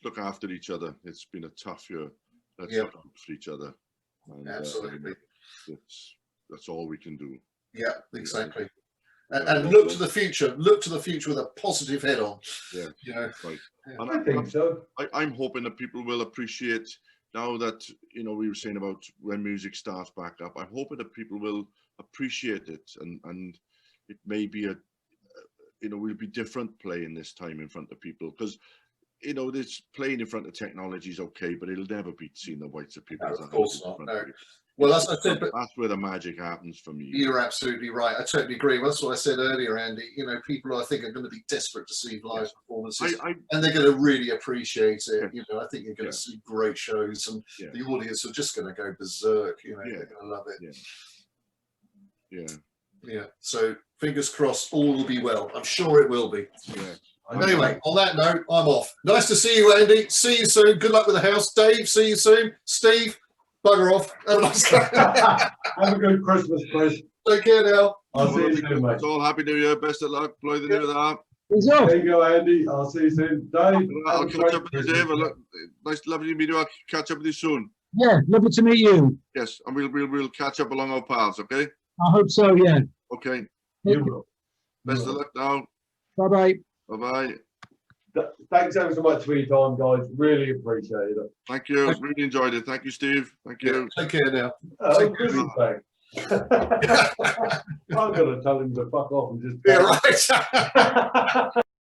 look after each other. It's been a tough year. Let's look after each other. And, absolutely. That's all we can do. Yeah, exactly. And look to the future. Look to the future with a positive head on. Yeah. You know. Right. Yeah. And I think so. I'm hoping that people will appreciate now that, you know, we were saying about when music starts back up. I'm hoping that people will appreciate it, and it may be we'll be different playing this time in front of people, because this playing in front of technology is okay, but it'll never be seeing the whites of people. No, of course not. No. Well, as I said, but that's where the magic happens for me. You're absolutely right. I totally agree. Well, that's what I said earlier, Andy. People I think are going to be desperate to see live performances, and they're going to really appreciate it. I think you're going to see great shows, and the audience are just going to go berserk. They're going to love it. Yeah. So fingers crossed, all will be well. I'm sure it will be. Yeah. Anyway, on that note, I'm off. Nice to see you, Andy. See you soon. Good luck with the house. Dave, see you soon. Steve, bugger off. Have a nice day. Have a good Christmas, Chris. Take care now. I'll see you soon, mate. All happy New Year. Best of luck. Play the new year up. There you go, Andy. I'll see you soon. Dave, I'll catch up with you, Dave. Nice, lovely to meet you. I'll catch up with you soon. Yeah, lovely to meet you. Yes, and we'll catch up along our paths, okay? I hope so, yeah. Okay. You will. Best of luck now. Bye-bye. Bye-bye. Thanks ever so much for your time, guys. Really appreciate it. Thank you. Really enjoyed it. Thank you, Steve. Thank you. Take care now. Chris is back. I'm going to tell him to fuck off and just... Yeah, right.